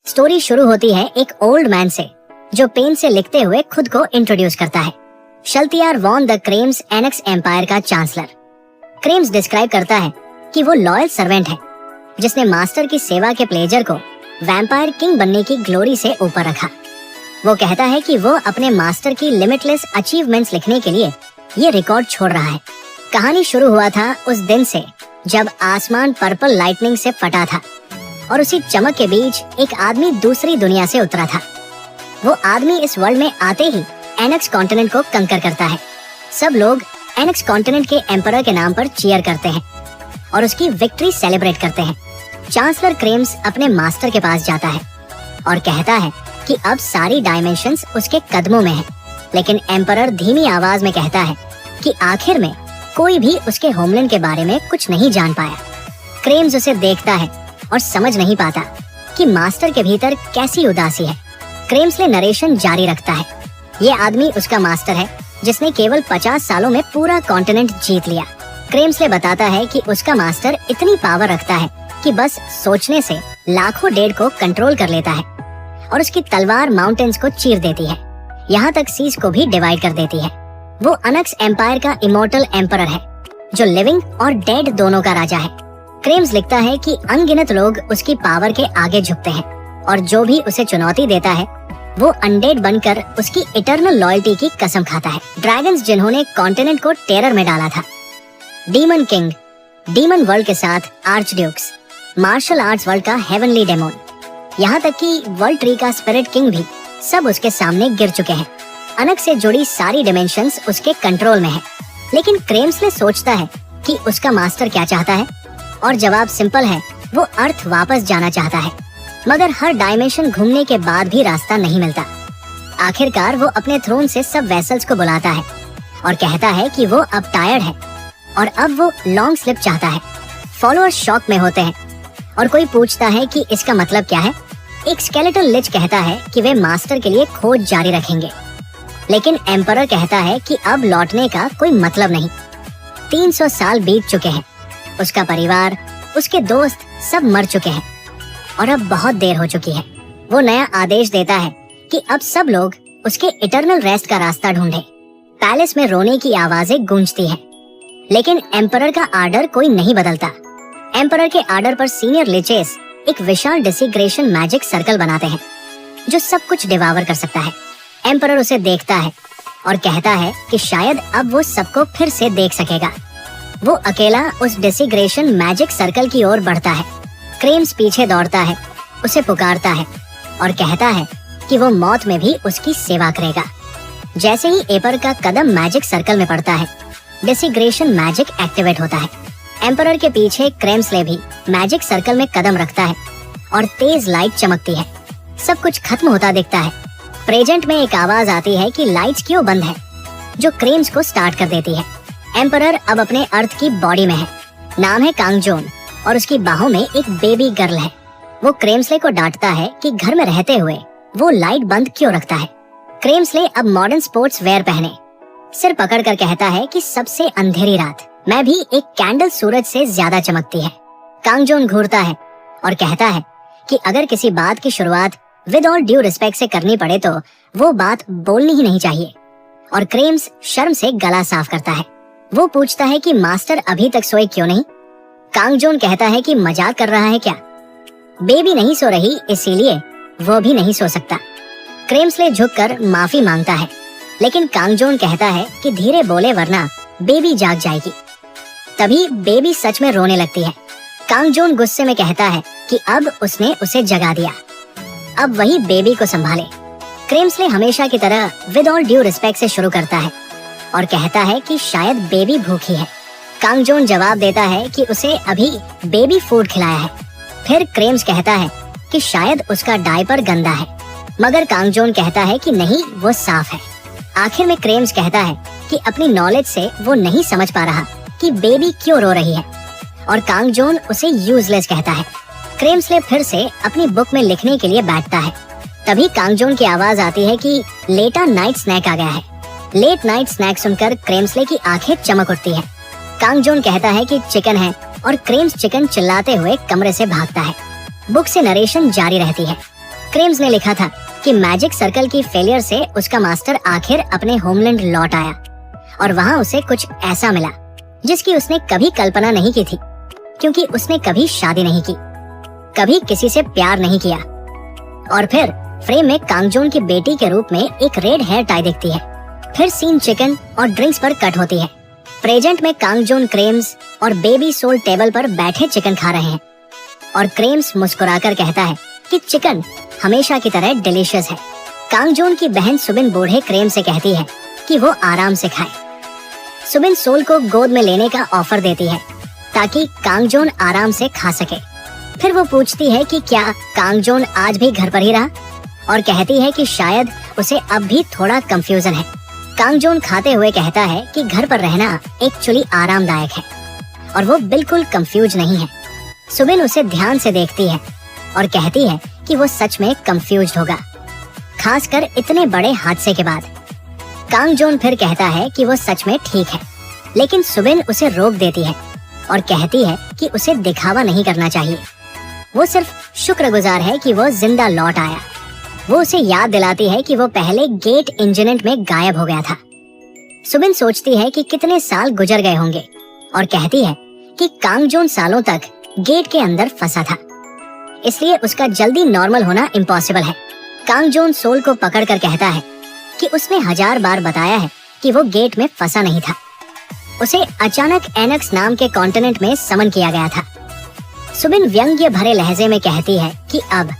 Story शुरू होती है एक ओल्ड मैन से जो पेन से लिखते हुए खुद को इंट्रोड्यूस करता है। शल्तियार von the Krems annex empire का चांसलर। क्रेम्स डिस्क्राइब करता है कि वो लॉयल सर्वेंट है जिसने मास्टर की सेवा के प्लेजर को वैम्पायर किंग बनने की ग्लोरी से ऊपर रखा। वो कहता है कि वो अपने मास्टर की लिमिटलेस अचीवमेंट्स लिखने के लिए ये रिकॉर्ड छोड़ रहा है। कहानी शुरू हुआ था उस दिन से जब आसमान पर्पल लाइटनिंग से फटा था और उसी चमक के बीच एक आदमी दूसरी दुनिया से उतरा था। वो आदमी इस वर्ल्ड में आते ही एनेक्स कॉन्टिनेंट को कंकर करता है। सब लोग एनेक्स कॉन्टिनेंट के एम्परर के नाम पर चीयर करते हैं और उसकी विक्ट्री सेलिब्रेट करते हैं। चांसलर क्रेम्स अपने मास्टर के पास जाता है और कहता है कि अब सारी डायमेंशंस उसके कदमों में हैं। लेकिन एम्परर धीमी आवाज में कहता है कि आखिर में कोई भी उसके होमलैंड के बारे में कुछ नहीं जान पाया। क्रेम्स उसे देखता है और समझ नहीं पाता कि मास्टर के भीतर कैसी उदासी है। क्रेम्सले नरेशन जारी रखता है। ये आदमी उसका मास्टर है जिसने केवल 50 सालों में पूरा कॉन्टिनेंट जीत लिया। क्रेम्सले बताता है कि उसका मास्टर इतनी पावर रखता है कि बस सोचने से लाखों डेड को कंट्रोल कर लेता है और उसकी तलवार माउंटेन्स को चीर देती है, यहाँ तक सीज को भी डिवाइड कर देती है। वो अनक्स एम्पायर का इमोर्टल एम्परर है जो लिविंग और डेड दोनों का राजा है। क्रेम्स लिखता है कि अनगिनत लोग उसकी पावर के आगे झुकते हैं और जो भी उसे चुनौती देता है वो अनडेड बनकर उसकी इटर्नल लॉयल्टी की कसम खाता है। ड्रैगन्स जिन्होंने कॉन्टिनेंट को टेरर में डाला था, डीमन किंग, डीमन वर्ल्ड के साथ arch dukes, martial arts world का हेवनली डेमोन, यहाँ तक कि वर्ल्ड ट्री का स्पिरिट किंग भी सब उसके सामने गिर चुके हैं। अनक से जुड़ी सारी डिमेंशंस उसके कंट्रोल में है। लेकिन क्रेम्सले सोचता है कि उसका मास्टर क्या चाहता है और जवाब सिंपल है, वो अर्थ वापस जाना चाहता है। मगर हर डायमेंशन घूमने के बाद भी रास्ता नहीं मिलता। आखिरकार वो अपने थ्रोन से सब वेसल्स को बुलाता है और कहता है कि वो अब टायर्ड है और अब वो लॉन्ग स्लिप चाहता है। फॉलोअर्स शॉक में होते हैं और कोई पूछता है कि इसका मतलब क्या है। एक स्केलेटल लिच कहता है कि वे मास्टर के लिए खोज जारी रखेंगे, लेकिन एम्परर कहता है कि अब लौटने का कोई मतलब नहीं। 300 साल बीत चुके हैं, उसका परिवार, उसके दोस्त सब मर चुके हैं और अब बहुत देर हो चुकी है। वो नया आदेश देता है कि अब सब लोग उसके इटर्नल रेस्ट का रास्ता ढूंढे। पैलेस में रोने की आवाजें गूंजती हैं, लेकिन एम्परर का आर्डर कोई नहीं बदलता। एम्परर के आर्डर पर सीनियर लिचेस एक विशाल डिसिग्रेशन मैजिक सर्कल बनाते हैं जो सब कुछ डिवावर कर सकता है। एम्परर उसे देखता है और कहता है कि शायद अब वो सबको फिर से देख सकेगा। वो अकेला उस डिसिग्रेशन मैजिक सर्कल की ओर बढ़ता है। क्रेम्स पीछे दौड़ता है, उसे पुकारता है और कहता है कि वो मौत में भी उसकी सेवा करेगा। जैसे ही एपर का कदम मैजिक सर्कल में पड़ता है, डिसिग्रेशन मैजिक एक्टिवेट होता है। एम्परर के पीछे क्रेम्सले भी मैजिक सर्कल में कदम रखता है और तेज लाइट चमकती है। सब कुछ खत्म होता दिखता है। प्रेजेंट में एक आवाज आती है कि लाइट्स क्यों बंद है, जो क्रेम्स को स्टार्ट कर देती है। एम्परर अब अपने अर्थ की बॉडी में है। नाम है कांगजोन और उसकी बाहों में एक बेबी गर्ल है। वो क्रेम्सले को डांटता है कि घर में रहते हुए वो लाइट बंद क्यों रखता है। क्रेम्सले अब मॉडर्न स्पोर्ट्स वेयर पहने सिर पकड़कर कहता है कि सबसे अंधेरी रात मैं भी एक कैंडल सूरज से ज्यादा चमकती है। कांगजोन घूरता है और कहता है कि अगर किसी बात की शुरुआत विद ऑल ड्यू रिस्पेक्ट से करनी पड़े तो वो बात बोलनी ही नहीं चाहिए। और क्रेम्स शर्म से गला साफ करता है। वो पूछता है कि मास्टर अभी तक सोए क्यों नहीं। कांगजोन कहता है कि मजाक कर रहा है क्या, बेबी नहीं सो रही इसीलिए वो भी नहीं सो सकता। क्रेम्सले झुककर माफी मांगता है, लेकिन कांगजोन कहता है कि धीरे बोले वरना बेबी जाग जाएगी। तभी बेबी सच में रोने लगती है। कांगजोन गुस्से में कहता है कि अब उसने उसे जगा दिया, अब वही बेबी को संभाले। क्रेम्सले हमेशा की तरह विद ऑल ड्यू रिस्पेक्ट से शुरू करता है और कहता है कि शायद बेबी भूखी है। कांगजोन जवाब देता है कि उसे अभी बेबी फूड खिलाया है। फिर क्रेम्स कहता है कि शायद उसका डायपर गंदा है, मगर कांगजोन कहता है कि नहीं, वो साफ है। आखिर में क्रेम्स कहता है कि अपनी नॉलेज से वो नहीं समझ पा रहा कि बेबी क्यों रो रही है और कांगजोन उसे यूजलेस कहता है। क्रेम्सले फिर से अपनी बुक में लिखने के लिए बैठता है। तभी कांगजोन की आवाज आती है कि लेटा नाइट स्नैक आ गया है। लेट नाइट स्नैक सुनकर क्रेम्सले की आंखें चमक उठती है। कांगजोन कहता है कि चिकन है और क्रेम्स चिकन चिल्लाते हुए कमरे से भागता है। बुक से नरेशन जारी रहती है। क्रेम्स ने लिखा था कि मैजिक सर्कल की फेलियर से उसका मास्टर आखिर अपने होमलैंड लौट आया और वहाँ उसे कुछ ऐसा मिला जिसकी उसने कभी कल्पना नहीं की थी, क्योंकि उसने कभी शादी नहीं की, कभी किसी से प्यार नहीं किया। और फिर फ्रेम में कांगजोन की बेटी के रूप में एक रेड हेयर टाई दिखती है। फिर सीन चिकन और ड्रिंक्स पर कट होती है। प्रेजेंट में कांगजोन क्रेम्स और बेबी सोल टेबल पर बैठे चिकन खा रहे हैं और क्रेम्स मुस्कुराकर कहता है कि चिकन हमेशा की तरह डिलीशियस है। कांगजोन की बहन सुबिन बूढ़े क्रेम से कहती है कि वो आराम से खाए। सुबिन सोल को गोद में लेने का ऑफर देती है ताकि कांगजोन आराम से खा सके। फिर वो पूछती है कि क्या कांगजोन आज भी घर पर ही रहा, और कहती है कि शायद उसे अब भी थोड़ा कंफ्यूजन है। कांगजोन खाते हुए कहता है कि घर पर रहना एक्चुअली आरामदायक है और वो बिल्कुल कंफ्यूज नहीं है। सुबिन उसे ध्यान से देखती है और कहती है कि वो सच में कंफ्यूज्ड होगा, खासकर इतने बड़े हादसे के बाद। कांगजोन फिर कहता है कि वो सच में ठीक है, लेकिन सुबिन उसे रोक देती है और कहती है कि उसे दिखावा नहीं करना चाहिए। वो सिर्फ शुक्रगुजार है कि वो जिंदा लौट आया। वो उसे याद दिलाती है कि वो पहले गेट इंसिडेंट में गायब हो गया था। सुबिन सोचती है कि कितने साल गुजर गए होंगे और कहती है कि कांगजोन सालों तक गेट के अंदर फंसा था, इसलिए उसका जल्दी नॉर्मल होना इम्पॉसिबल है। कांगजोन सोल को पकड़कर कहता है कि उसने 1000 बार बताया है कि वो गेट में फंसा नहीं था। उसे अचानक एनक्स नाम के कॉन्टिनेंट में समन किया गया था। सुबिन व्यंग्य भरे लहजे में कहती है कि अब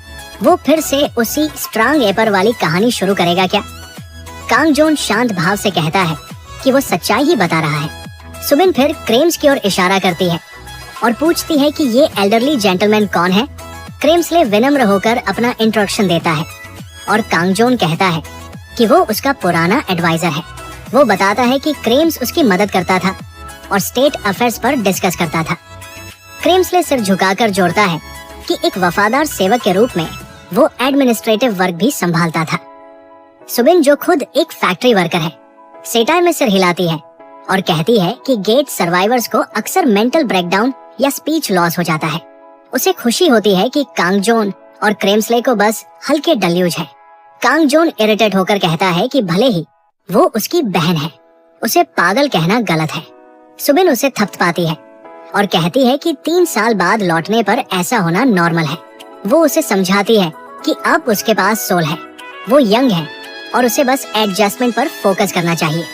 वो फिर से उसी स्ट्रांग एपर वाली कहानी शुरू करेगा क्या। कांगजोन शांत भाव से कहता है कि वो सच्चाई ही बता रहा है। सुबिन फिर क्रेम्स की ओर इशारा करती है और पूछती है कि ये एल्डरली जेंटलमैन कौन है। क्रेम्सले विनम्र होकर अपना इंट्रोडक्शन देता है और कांगजोन कहता है कि वो उसका पुराना एडवाइजर है। वो बताता है कि क्रेम्स उसकी मदद करता था और स्टेट अफेयर्स पर डिस्कस करता था। क्रेम्सले सिर झुकाकर जोड़ता है कि एक वफादार सेवक के रूप में वो एडमिनिस्ट्रेटिव वर्क भी संभालता था। सुबिन, जो खुद एक फैक्ट्री वर्कर है, सेटाई में सिर हिलाती है और कहती है कि गेट सर्वाइवर्स को अक्सर मेंटल ब्रेकडाउन या स्पीच लॉस हो जाता है। उसे खुशी होती है कि कांगजोन और क्रेम्सले को बस हल्के डल्यूज है। कांगजोन इरिटेट होकर कहता है कि भले ही वो उसकी बहन है, उसे पागल कहना गलत है। सुबिन उसे थपथपाती है और कहती है कि 3 साल बाद लौटने पर ऐसा होना नॉर्मल है। वो उसे समझाती है कि अब उसके पास सोल है, वो यंग है और उसे बस एडजस्टमेंट पर फोकस करना चाहिए।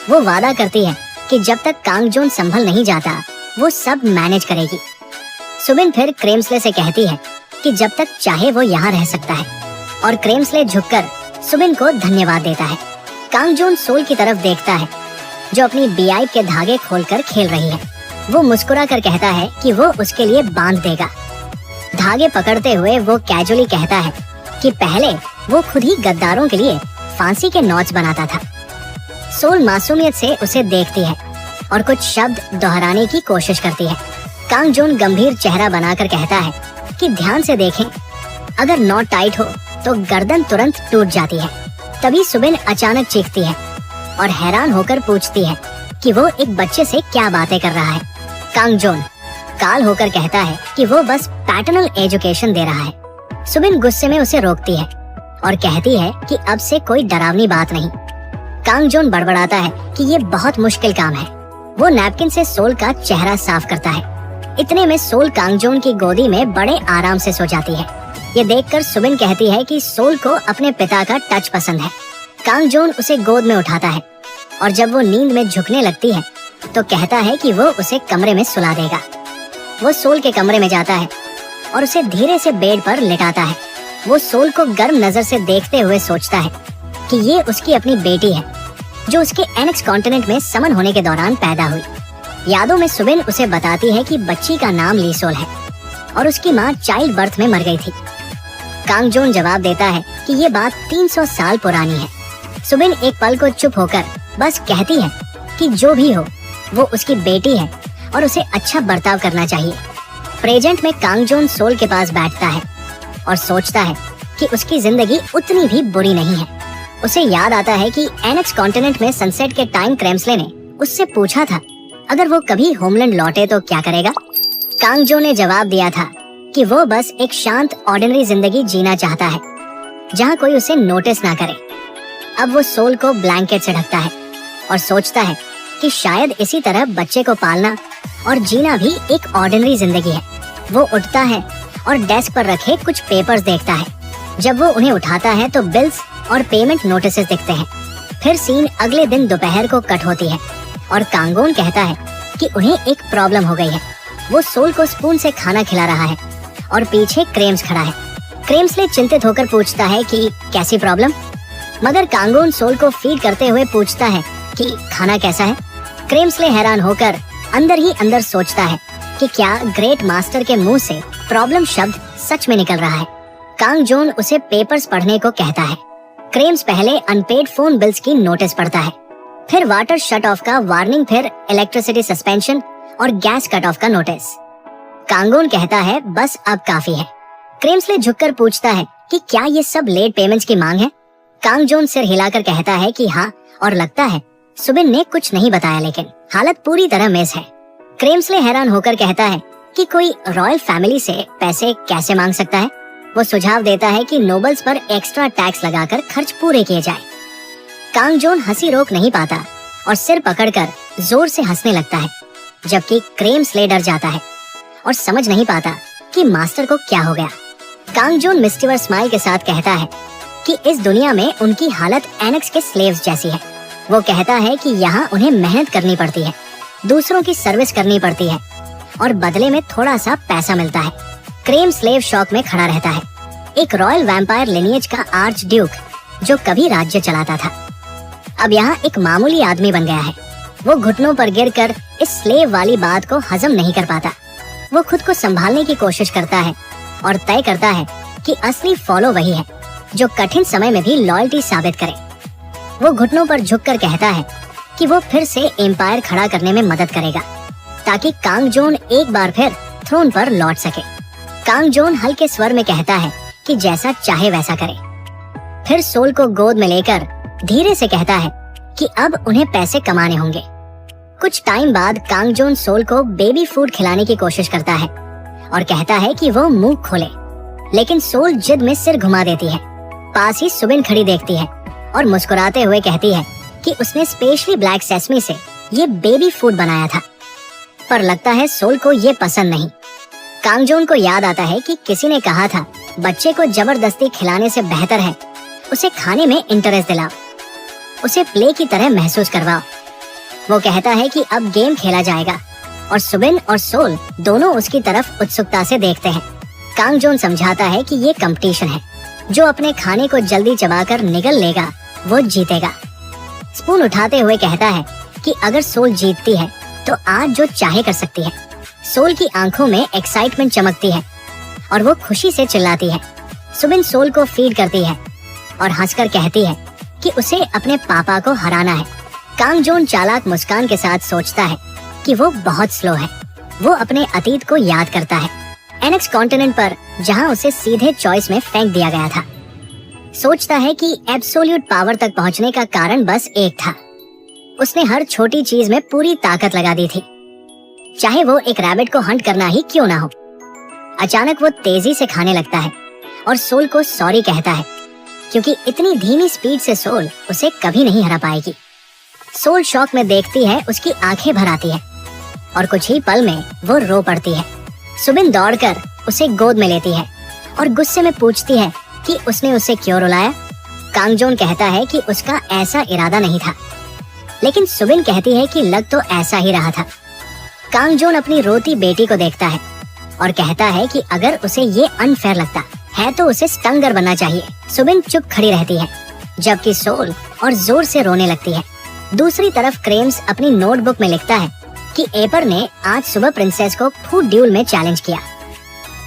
वो वादा करती है कि जब तक कांगजोन संभल नहीं जाता वो सब मैनेज करेगी। सुबिन फिर क्रेम्सले से कहती है कि जब तक चाहे वो यहाँ रह सकता है और क्रेम्सले झुककर सुबिन को धन्यवाद देता है। कांगजोन सोल की तरफ देखता है जो अपनी बीआई के धागे खोलकर खेल रही है। वो मुस्कुरा कर कहता है कि वो उसके लिए बांध देगा। धागे पकड़ते हुए वो कैजुअली कहता है कि पहले वो खुद ही गद्दारों के लिए फांसी के नोट्स बनाता था। सोल मासूमियत से उसे देखती है और कुछ शब्द दोहराने की कोशिश करती है। कांगजोन गंभीर चेहरा बनाकर कहता है कि ध्यान से देखें, अगर नॉट टाइट हो तो गर्दन तुरंत टूट जाती है। तभी सुबिन अचानक चीखती है और हैरान होकर पूछती है कि वो एक बच्चे से क्या बातें कर रहा है। कांगजोन काल होकर कहता है कि वो बस पैटर्नल एजुकेशन दे रहा है। सुबिन गुस्से में उसे रोकती है और कहती है कि अब से कोई डरावनी बात नहीं। कांगजोन बड़बड़ाता है कि ये बहुत मुश्किल काम है। वो नैपकिन से सोल का चेहरा साफ करता है। इतने में सोल कांगजोन की गोदी में बड़े आराम से सो जाती है। ये देखकर सुबिन कहती है कि सोल को अपने पिता का टच पसंद है। कांगजोन उसे गोद में उठाता है और जब वो नींद में झुकने लगती है तो कहता है कि वो उसे कमरे में सुला देगा। वो सोल के कमरे में जाता है और उसे धीरे से बेड पर लेटाता है। वो सोल को गर्म नजर से देखते हुए सोचता है कि ये उसकी अपनी बेटी है जो उसके एनेक्स कॉन्टिनेंट में समन होने के दौरान पैदा हुई। यादों में सुबिन उसे बताती है कि बच्ची का नाम लीसोल है और उसकी माँ चाइल्ड बर्थ में मर गई थी। कांगजोन जवाब देता है कि ये बात 300 साल पुरानी है। सुबिन एक पल को चुप होकर बस कहती है कि जो भी हो वो उसकी बेटी है और उसे अच्छा बर्ताव करना चाहिए। प्रेजेंट में कांगजोन सोल के पास बैठता है और सोचता है कि उसकी जिंदगी उतनी भी बुरी नहीं है। उसे याद आता है कि एनेक्स कॉन्टिनेंट में सनसेट के टाइम क्रेम्सले ने उससे पूछा था अगर वो कभी होमलैंड लौटे तो क्या करेगा। कांगजो ने जवाब दिया था कि वो बस एक शांत ऑर्डिनरी जिंदगी जीना चाहता है जहाँ कोई उसे नोटिस ना करे। अब वो सोल को ब्लैंकेट से ढकता है और सोचता है कि शायद इसी तरह बच्चे को पालना और जीना भी एक ऑर्डिनरी जिंदगी है। वो उठता है और डेस्क पर रखे कुछ पेपर्स देखता है। जब वो उन्हें उठाता है तो बिल्स और पेमेंट नोटिसेस दिखते हैं। फिर सीन अगले दिन दोपहर को कट होती है और कांगोन कहता है कि उन्हें एक प्रॉब्लम हो गई है। वो सोल को स्पून से खाना खिला रहा है और पीछे क्रेम्स खड़ा है। क्रेम्सले चिंतित होकर पूछता है कि कैसी प्रॉब्लम, मगर कांगोन सोल को फीड करते हुए पूछता है कि खाना कैसा है। क्रेम्सले हैरान होकर अंदर ही अंदर सोचता है कि क्या ग्रेट मास्टर के मुंह से प्रॉब्लम शब्द सच में निकल रहा है। कांगजोन उसे पेपर्स पढ़ने को कहता है। क्रेम्स पहले अनपेड फोन बिल्स की नोटिस पढ़ता है, फिर वाटर शट ऑफ का वार्निंग, फिर इलेक्ट्रिसिटी सस्पेंशन और गैस कट ऑफ का नोटिस। कांगोन कहता है बस अब काफी है। क्रेम्सले झुककर पूछता है कि क्या ये सब लेट पेमेंट्स की मांग है। कांगजोन सिर हिलाकर कहता है कि हाँ, और लगता है सुबिन ने कुछ नहीं बताया, लेकिन हालत पूरी तरह मेज है। क्रेम्सले हैरान होकर कहता है कि कोई रॉयल फैमिली से पैसे कैसे मांग सकता है। वो सुझाव देता है कि नोबल्स पर एक्स्ट्रा टैक्स लगाकर खर्च पूरे किए जाए। कांगजोन हंसी रोक नहीं पाता और सिर पकड़कर जोर से हंसने लगता है, जबकि क्रेम्सले डर जाता है और समझ नहीं पाता कि मास्टर को क्या हो गया। कांगजोन मिस्टीवर स्माइल के साथ कहता है कि इस दुनिया में उनकी हालत एनेक्स के स्लेव्स जैसी है। वो कहता है कि यहाँ उन्हें मेहनत करनी पड़ती है, दूसरों की सर्विस करनी पड़ती है और बदले में थोड़ा सा पैसा मिलता है। क्रेम स्लेव शॉक में खड़ा रहता है। एक रॉयल वैम्पायर लिनिएज का आर्च ड्यूक जो कभी राज्य चलाता था, अब यहाँ एक मामूली आदमी बन गया है। वो घुटनों पर गिरकर इस स्लेव वाली बात को हजम नहीं कर पाता। वो खुद को संभालने की कोशिश करता है और तय करता है कि असली फॉलो वही है जो कठिन समय में भी लॉयल्टी साबित करे। वो घुटनों पर झुककर कहता है कि वो फिर से एम्पायर खड़ा करने में मदद करेगा ताकि कांगजोन एक बार फिर थ्रोन पर लौट सके। कांगजोन हल्के स्वर में कहता है कि जैसा चाहे वैसा करे। फिर सोल को गोद में लेकर धीरे से कहता है कि अब उन्हें पैसे कमाने होंगे। कुछ टाइम बाद कांगजोन सोल को बेबी फूड खिलाने की कोशिश करता है और कहता है कि वो मुंह खोले, लेकिन सोल जिद में सिर घुमा देती है। पास ही सुबिन खड़ी देखती है और मुस्कुराते हुए कहती है कि उसने स्पेशली ब्लैक सेसमी से ये बेबी फूड बनाया था, पर लगता है सोल को ये पसंद नहीं। कांगजोन को याद आता है कि किसी ने कहा था बच्चे को जबरदस्ती खिलाने से बेहतर है उसे खाने में इंटरेस्ट दिलाओ, उसे प्ले की तरह महसूस करवाओ। वो कहता है कि अब गेम खेला जाएगा और सुबिन और सोल दोनों उसकी तरफ उत्सुकता से देखते हैं। कांगजोन समझाता है कि ये कंपटीशन है, जो अपने खाने को जल्दी चबाकर निगल लेगा वो जीतेगा। स्पून उठाते हुए कहता है कि अगर सोल जीतती है तो आज जो चाहे कर सकती है। सोल की आंखों में एक्साइटमेंट चमकती है और वो खुशी से चिल्लाती है। सुबिन सोल को फीड करती है और हंसकर कहती है कि उसे अपने पापा को हराना है। कांगजोन चालाक मुस्कान के साथ सोचता है कि वो बहुत स्लो है। वो अपने अतीत को याद करता है, एनेक्स कॉन्टिनेंट पर जहां उसे सीधे चॉइस में फेंक दिया गया था। सोचता है कि एब्सोल्यूट पावर तक पहुंचने का कारण बस एक था, उसने हर छोटी चीज में पूरी ताकत लगा दी थी, चाहे वो एक रैबिट को हंट करना ही क्यों ना हो। अचानक वो तेजी से खाने लगता है और सोल को सॉरी कहता है, क्योंकि इतनी धीमी स्पीड से सोल उसे कभी नहीं हरा पाएगी। सोल शॉक में देखती है, उसकी आंखें भर आती है और कुछ ही पल में वो रो पड़ती है। सुबिन दौड़कर उसे गोद में लेती है और गुस्से में पूछती है कि उसने उसे क्यों रुलाया। कांगजोन कहता है कि उसका ऐसा इरादा नहीं था, लेकिन सुबिन कहती है कि लग तो ऐसा ही रहा था। कांगजोन अपनी रोती बेटी को देखता है और कहता है कि अगर उसे ये अनफेयर लगता है तो उसे स्टंगर बनना चाहिए। सुबिन चुप खड़ी रहती है जबकि सोल और जोर से रोने लगती है। दूसरी तरफ क्रेम्स अपनी नोटबुक में लिखता है कि एपर ने आज सुबह प्रिंसेस को फूड ड्यूल में चैलेंज किया।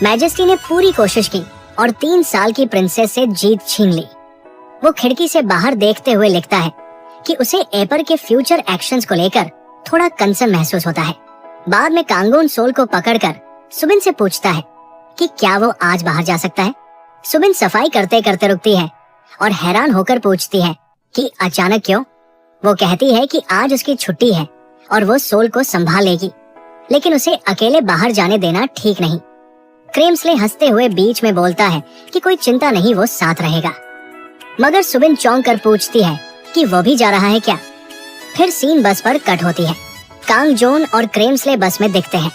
मैजेस्टी ने पूरी कोशिश की और 3 साल की प्रिंसेस से जीत छीन ली। वो खिड़की से बाहर देखते हुए लिखता है कि उसे एपर के फ्यूचर एक्शंस को लेकर थोड़ा कंसर्न महसूस होता है। बाद में कांगोन सोल को पकड़कर सुबिन से पूछता है कि क्या वो आज बाहर जा सकता है। सुबिन सफाई करते करते रुकती है और हैरान होकर पूछती है कि अचानक क्यों। वो कहती है कि आज उसकी छुट्टी है और वो सोल को संभाल लेगी, लेकिन उसे अकेले बाहर जाने देना ठीक नहीं। क्रेम्सले हंसते हुए बीच में बोलता है कि कोई चिंता नहीं, वो साथ रहेगा। मगर सुबिन चौंक कर पूछती है कि वो भी जा रहा है क्या। फिर सीन बस पर कट होती है। कांगजोन और क्रेम्सले बस में दिखते हैं।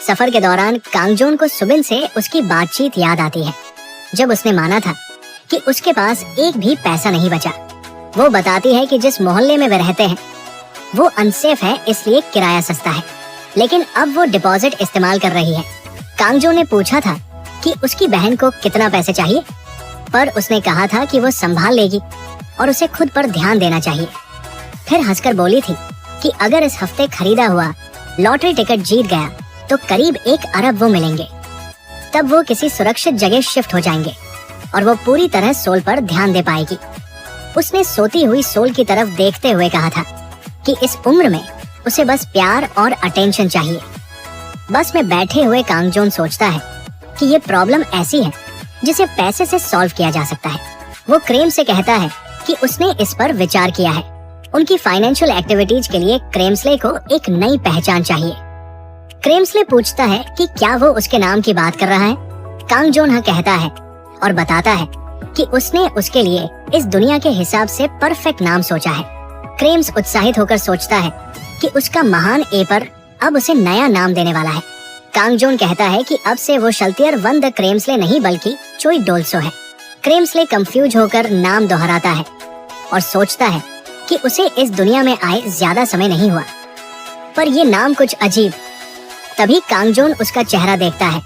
सफर के दौरान कांगजोन को सुबिन से उसकी बातचीत याद आती है, जब उसने माना था कि उसके पास एक भी पैसा नहीं बचा। वो बताती है कि जिस मोहल्ले में वे रहते हैं वो अनसेफ है, इसलिए किराया सस्ता है, लेकिन अब वो डिपॉजिट इस्तेमाल कर रही है। कांगजो ने पूछा था कि उसकी बहन को कितना पैसे चाहिए, पर उसने कहा था कि वो संभाल लेगी और उसे खुद पर ध्यान देना चाहिए। फिर हंसकर बोली थी कि अगर इस हफ्ते खरीदा हुआ लॉटरी टिकट जीत गया तो करीब 1 अरब वो मिलेंगे। तब वो किसी सुरक्षित जगह शिफ्ट हो जाएंगे और वो पूरी तरह सोल पर ध्यान दे पाएगी। उसने सोती हुई सोल की तरफ देखते हुए कहा था कि इस उम्र में उसे बस प्यार और अटेंशन चाहिए। बस में बैठे हुए कांगजोन सोचता है कि ये प्रॉब्लम ऐसी है जिसे पैसे से सॉल्व किया जा सकता है। वो क्रेम से कहता है कि उसने इस पर विचार किया है। उनकी फाइनेंशियल एक्टिविटीज के लिए क्रेम्सले को एक नई पहचान चाहिए। क्रेम्सले पूछता है कि क्या वो उसके नाम की बात कर रहा है। कांगजोन हाँ कहता है और बताता है कि उसने उसके लिए इस दुनिया के हिसाब से परफेक्ट नाम सोचा है। क्रेम्स उत्साहित होकर सोचता है कि उसका महान एपर अब उसे नया नाम देने वाला है। कांगजोन कहता है कि अब से वो शल्तियर वन द क्रेम्सले नहीं बल्कि चोई डोल्सो है। क्रेम्सले कंफ्यूज होकर नाम दोहराता है और सोचता है कि उसे इस दुनिया में आए ज्यादा समय नहीं हुआ, पर ये नाम कुछ अजीब। तभी कांगजोन उसका चेहरा देखता है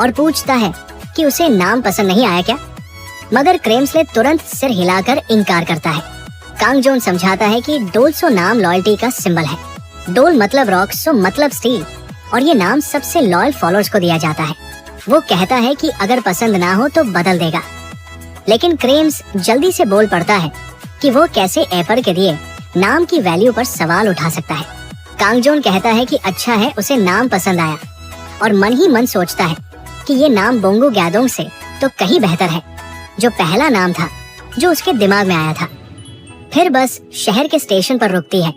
और पूछता है कि उसे नाम पसंद नहीं आया क्या, मगर क्रेम्सले तुरंत सिर हिलाकर इनकार करता है। कांगजोन समझाता है कि डोल्सो नाम लॉयल्टी का सिंबल है। डोल मतलब रॉक, सो मतलब स्टील, और ये नाम सबसे लॉयल फॉलोअर्स को दिया जाता है। वो कहता है कि अगर पसंद ना हो तो बदल देगा, लेकिन क्रेम्स जल्दी से बोल पड़ता है कि वो कैसे एपर के दिए नाम की वैल्यू पर सवाल उठा सकता है। कांगजोन कहता है कि अच्छा है, उसे नाम पसंद आया और मन ही मन सोचता है कि ये नाम बोंगो गैदोंग से तो कहीं बेहतर है, जो पहला नाम था जो उसके दिमाग में आया था। फिर बस शहर के स्टेशन पर रुकती है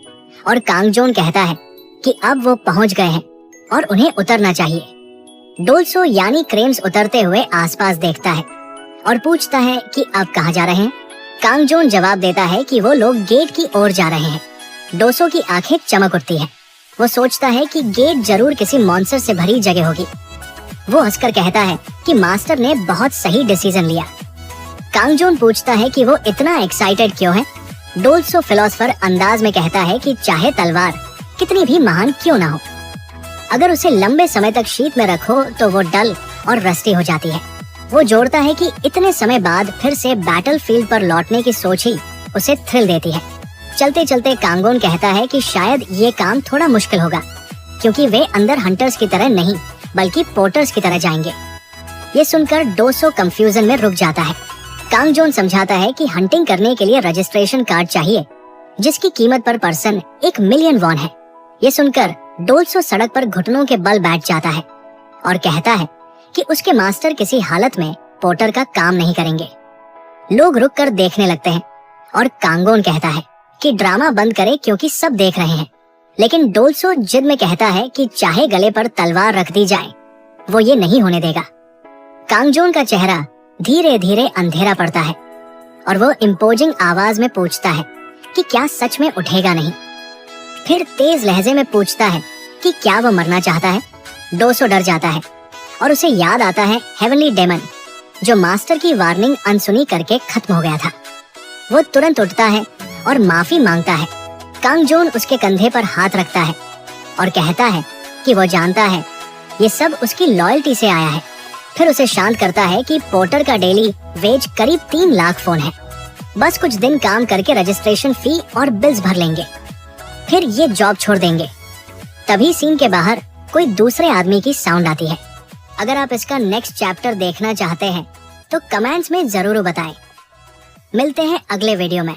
और कांगजोन कहता है कि अब वो पहुंच गए हैं और उन्हें उतरना चाहिए। डोल्सो यानी क्रेम्स उतरते हुए आसपास देखता है और पूछता है कि अब कहाँ जा रहे हैं। कांगजोन जवाब देता है कि वो लोग गेट की ओर जा रहे हैं। डोसो की आंखें चमक उठती है। वो सोचता है कि गेट जरूर किसी मॉन्स्टर से भरी जगह होगी। वो हंसकर कहता है कि मास्टर ने बहुत सही डिसीजन लिया। कांगजोन पूछता है कि वो इतना एक्साइटेड क्यों है। डोल्सो फिलोसफर अंदाज में कहता है कि चाहे तलवार कितनी भी महान क्यों ना हो, अगर उसे लंबे समय तक शीत में रखो तो वो डल और रस्टी हो जाती है। वो जोड़ता है कि इतने समय बाद फिर से बैटलफील्ड पर लौटने की सोच ही उसे थ्रिल देती है। चलते चलते कांगोन कहता है कि शायद ये काम थोड़ा मुश्किल होगा, क्योंकि वे अंदर हंटर्स की तरह नहीं बल्कि पोर्टर्स की तरह जाएंगे। ये सुनकर डोसो कंफ्यूजन में रुक जाता है। कांगजोन समझाता है कि हंटिंग करने के लिए रजिस्ट्रेशन कार्ड चाहिए, जिसकी कीमत पर पर्सन 1 मिलियन वॉन है। ये सुनकर डोल्सो सड़क पर घुटनों के बल बैठ जाता है और कहता है कि उसके मास्टर किसी हालत में पोर्टर का काम नहीं करेंगे। लोग रुक कर देखने लगते हैं और कांगोन कहता है कि ड्रामा बंद करे क्योंकि सब देख रहे हैं। लेकिन डोल्सो जिद में कहता है कि चाहे गले पर तलवार रख दी जाए, वो ये नहीं होने देगा। कांगजोन का चेहरा धीरे धीरे अंधेरा पड़ता है और वो इम्पोजिंग आवाज में पूछता है कि क्या सच में उठेगा नहीं। फिर तेज लहजे में पूछता है कि क्या वो मरना चाहता है। डोसो डर जाता है और उसे याद आता है हेवनली डेमन, जो मास्टर की वार्निंग अनसुनी करके खत्म हो गया था। वो तुरंत उठता है और माफी मांगता है। कांगजोन उसके कंधे पर हाथ रखता है और कहता है कि वो जानता है ये सब उसकी लॉयल्टी से आया है। फिर उसे शांत करता है कि पोर्टर का डेली वेज करीब 3 लाख फोन है। बस कुछ दिन काम करके रजिस्ट्रेशन फी और बिल्स भर लेंगे, फिर ये जॉब छोड़ देंगे। तभी सीन के बाहर कोई दूसरे आदमी की साउंड आती है। अगर आप इसका नेक्स्ट चैप्टर देखना चाहते हैं तो कमेंट्स में जरूर बताएं। मिलते हैं अगले वीडियो में।